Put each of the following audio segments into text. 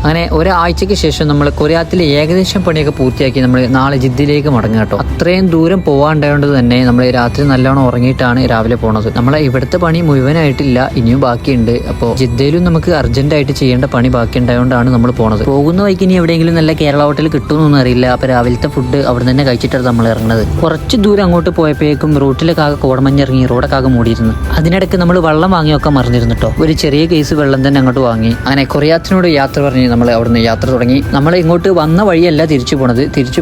അങ്ങനെ ഒരാഴ്ചയ്ക്ക് ശേഷം നമ്മൾ കൊറിയാത്തിലെ ഏകദേശം പണിയൊക്കെ പൂർത്തിയാക്കി നമ്മൾ നാളെ ജിദ്ദയിലേക്ക് മടങ്ങുക കേട്ടോ. അത്രയും ദൂരം പോകാണ്ടായതുകൊണ്ട് തന്നെ നമ്മൾ രാത്രി നല്ലോണം ഉറങ്ങിയിട്ടാണ് രാവിലെ പോണത്. നമ്മളെ ഇവിടുത്തെ പണി മുഴുവനായിട്ടില്ല, ഇനിയും ബാക്കിയുണ്ട്. അപ്പോൾ ജിദ്ദയിലും നമുക്ക് അർജന്റായിട്ട് ചെയ്യേണ്ട പണി ബാക്കി ഉണ്ടായതുകൊണ്ടാണ് നമ്മൾ പോണത്. പോകുന്ന വഴിക്ക് ഇനി എവിടെയെങ്കിലും നല്ല കേരള ഹോട്ടൽ കിട്ടുമെന്നൊന്നും അറിയില്ല. അപ്പോൾ രാവിലത്തെ ഫുഡ് അവിടെ തന്നെ കഴിച്ചിട്ടാണ് നമ്മൾ ഇറങ്ങുന്നത്. കുറച്ച് ദൂരം അങ്ങോട്ട് പോയപ്പോഴേക്കും റൂട്ടിലൊക്കെ ആകെ കോടമഞ്ഞിറങ്ങി, റോഡൊക്കെ ആകെ മൂടിയിരുന്നു. അതിനിടയ്ക്ക് നമ്മൾ വെള്ളം വാങ്ങിയൊക്കെ മറിഞ്ഞിരുന്നു കേട്ടോ. ഒരു ചെറിയ കേസ് വെള്ളം തന്നെ അങ്ങോട്ട് വാങ്ങി. അങ്ങനെ കൊറിയാത്തിനോട് യാത്ര പറഞ്ഞ് നമ്മൾ അവിടുന്ന് യാത്ര തുടങ്ങി. നമ്മൾ ഇങ്ങോട്ട് വന്ന വഴിയല്ല തിരിച്ചു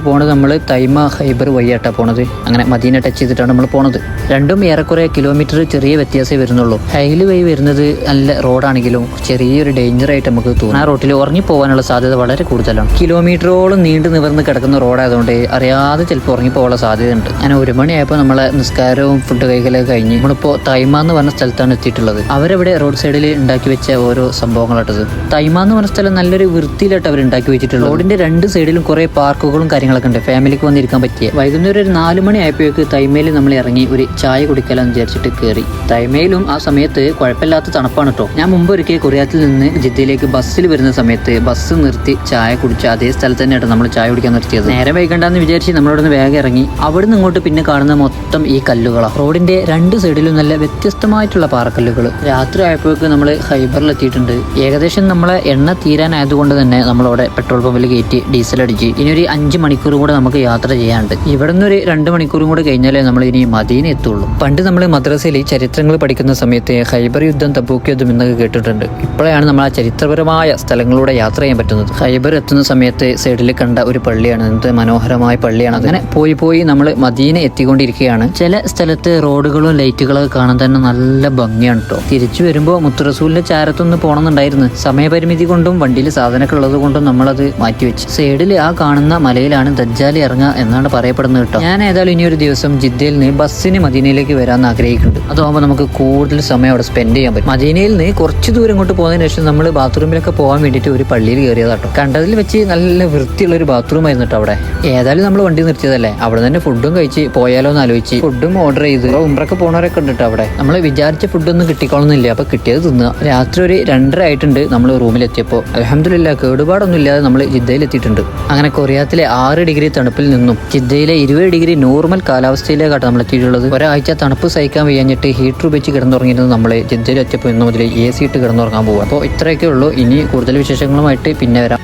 പോണത് നമ്മൾ തൈമ ഹൈബർ വഴിയായിട്ടാണ് പോണത്. അങ്ങനെ മദീന ടച്ച് ചെയ്തിട്ടാണ് നമ്മൾ പോണത്. രണ്ടും ഏറെക്കുറെ കിലോമീറ്റർ ചെറിയ വ്യത്യാസമേ വരുന്നുള്ളൂ. ഹൈലി വഴി വരുന്നത് നല്ല റോഡാണെങ്കിലും ചെറിയൊരു ഡേഞ്ചറായിട്ട് നമുക്ക് തോന്നും. ആ റോട്ടിൽ ഉറങ്ങിപ്പോകാനുള്ള സാധ്യത വളരെ കൂടുതലാണ്. കിലോമീറ്ററോളം നീണ്ടു നിവർന്ന് കിടക്കുന്ന റോഡായതുകൊണ്ട് അറിയാതെ ചിലപ്പോൾ ഉറങ്ങിപ്പോകാനുള്ള സാധ്യതയുണ്ട്. അങ്ങനെ 1 മണിയായപ്പോൾ നമ്മളെ നിസ്കാരവും ഫുഡ് കഴിക്കലൊക്കെ കഴിഞ്ഞ് നമ്മളിപ്പോൾ തൈമ എന്ന് പറഞ്ഞ സ്ഥലത്താണ് എത്തിയിട്ടുള്ളത്. അവരവിടെ റോഡ് സൈഡിൽ ഉണ്ടാക്കി വെച്ച ഓരോ സംഭവങ്ങളാട്ടത്. തൈമ എന്ന് പറഞ്ഞ സ്ഥലം നല്ലൊരു വൃത്തിയിലായിട്ട് അവർ ഉണ്ടാക്കി വെച്ചിട്ടുള്ളത്. റോഡിന്റെ 2 സൈഡിലും കുറെ പാർക്കുകളും കാര്യങ്ങളൊക്കെ ഉണ്ട്, ഫാമിലിക്ക് വന്നിരിക്കാൻ പറ്റിയ. വൈകുന്നേരം ഒരു 4 മണി ആയപ്പോഴേക്ക് തൈമയിൽ നമ്മൾ ഇറങ്ങി ഒരു ചായ കുടിക്കലാന്ന് വിചാരിച്ചിട്ട് കയറി. തൈമയിലും ആ സമയത്ത് കുഴപ്പമില്ലാത്ത തണുപ്പാണ് കേട്ടോ. ഞാൻ മുമ്പ് ഒരിക്കൽ കൊറിയാത്തിൽ നിന്ന് ജിദ്ദയിലേക്ക് ബസ്സിൽ വരുന്ന സമയത്ത് ബസ് നിർത്തി ചായ കുടിച്ച അതേ സ്ഥലത്ത് തന്നെയാണ് നമ്മൾ ചായ കുടിക്കാൻ നിർത്തിയത്. നേരെ വൈകണ്ടെന്ന് വിചാരിച്ച് നമ്മളവിടെ നിന്ന് വേഗം ഇറങ്ങി. അവിടുന്ന് ഇങ്ങോട്ട് പിന്നെ കാണുന്ന മൊത്തം ഈ കല്ലുകളാണ്. റോഡിന്റെ 2 സൈഡിലും നല്ല വ്യത്യസ്തമായിട്ടുള്ള പാറക്കല്ലുകൾ. രാത്രി ആയപ്പോഴേക്ക് നമ്മൾ ഹൈബറിലെത്തിയിട്ടുണ്ട്. ഏകദേശം നമ്മളെ എണ്ണ തീരാനായതുകൊണ്ട് തന്നെ നമ്മളവിടെ പെട്രോൾ പമ്പിൽ കയറ്റി ഡീസൽ അടിച്ച് ഇനി ഒരു 5 മണിക്കൂർ കൂടെ നമുക്ക് യാത്ര ചെയ്യാനുണ്ട്. ഇവിടെ നിന്ന് ഒരു 2 മണിക്കൂറും കൂടെ കഴിഞ്ഞാലേ നമ്മൾ ഇനി മദീന എത്തുള്ളൂ. പണ്ട് നമ്മൾ മദ്രസയിൽ ചരിത്രങ്ങൾ പഠിക്കുന്ന സമയത്ത് ഹൈബർ യുദ്ധം, തബൂക്ക് യുദ്ധം എന്നൊക്കെ കേട്ടിട്ടുണ്ട്. ഇപ്പോഴാണ് നമ്മൾ ആ ചരിത്രപരമായ സ്ഥലങ്ങളിലൂടെ യാത്ര ചെയ്യാൻ പറ്റുന്നത്. ഹൈബർ എത്തുന്ന സമയത്ത് സൈഡിൽ കണ്ട ഒരു പള്ളിയാണ്, എന്ത് മനോഹരമായ പള്ളിയാണ്. അങ്ങനെ പോയി നമ്മൾ മദീന എത്തിക്കൊണ്ടിരിക്കുകയാണ്. ചില സ്ഥലത്ത് റോഡുകളും ലൈറ്റുകളൊക്കെ കാണാൻ തന്നെ നല്ല ഭംഗിയാണ് കേട്ടോ. തിരിച്ചു വരുമ്പോൾ മുത്തുറസൂലിന്റെ ചാരത്തൊന്ന് പോകണമെന്നുണ്ടായിരുന്നു. സമയപരിമിതി കൊണ്ടും വണ്ടിയിൽ സാധനമൊക്കെ ഉള്ളത് കൊണ്ടും നമ്മളത് മാറ്റിവെച്ചു. സൈഡിൽ ആ കാണുന്ന മലയിലാണ് ദജ്ജാൽ ഇറങ്ങുക എന്നാണ് പറയപ്പെടുന്നത് കേട്ടോ. ഞാൻ ഏതായാലും ഇനി ഒരു ദിവസം ജിദ്ദയിൽ നിന്ന് ബസ്സിന് മദീനയിലേക്ക് വരാൻ ആഗ്രഹിക്കുന്നുണ്ട്. അതാകുമ്പോൾ നമുക്ക് കൂടുതൽ സമയം അവിടെ സ്പെൻഡ് ചെയ്യാൻ പറ്റും. മദീനയിൽ നിന്ന് കുറച്ച് ദൂരം കൊണ്ട് പോകുന്നതിന് ശേഷം നമ്മൾ ബാത്റൂമിലൊക്കെ പോകാൻ വേണ്ടിയിട്ട് ഒരു പള്ളിയിൽ കയറിയതാട്ടോ. കണ്ടതിൽ വെച്ച് നല്ല വൃത്തിയുള്ള ഒരു ബാത്റൂം ആയിരുന്നു കേട്ടോ അവിടെ. ഏതായാലും നമ്മൾ വണ്ടി നിർത്തിയതല്ലേ, അവിടെ തന്നെ ഫുഡും കഴിച്ച് പോയാലോ എന്ന് ആലോചിച്ച് ഫുഡും ഓർഡർ ചെയ്ത്. ഉംറയ്ക്ക് പോണവരൊക്കെ ഉണ്ട് കേട്ടോ അവിടെ. നമ്മൾ വിചാരിച്ച ഫുഡൊന്നും കിട്ടിക്കോളന്നില്ല, അപ്പൊ കിട്ടിയത് തിന്നുക. രാത്രി ഒരു 2:30 ആയിട്ടുണ്ട് നമ്മൾ റൂമിലെത്തിയപ്പോൾ. അൽഹംദുലില്ലാ കേടുപാടൊന്നും ഇല്ലാതെ നമ്മൾ ജിദ്ദയിൽ എത്തിയിട്ടുണ്ട്. അങ്ങനെ കൊറിയാത്തിലെ 6 ഡിഗ്രി തണുപ്പിൽ നിന്നും ജിദ്ദയിലെ 20 ഡിഗ്രി നോർമൽ കാലാവസ്ഥയിലേക്കാണ് നമ്മൾ എത്തിയിട്ടുള്ളത്. ഒരാഴ്ച തണുപ്പ് സഹിക്കാൻ വയ്യാഞ്ഞിട്ട് ഹീറ്റർ ഉപയോഗിച്ച് കിടന്നുറങ്ങിയിരുന്നത് നമ്മൾ ജിദ്ദയിൽ എത്തിയപ്പോൾ ഇന്ന് മുതൽ AC ഇട്ട് കിടന്നുറങ്ങാൻ പോകും. അപ്പോൾ ഇത്രയൊക്കെ ഉള്ളൂ. ഇനി കൂടുതൽ വിശേഷങ്ങളുമായിട്ട് പിന്നെ വരാം.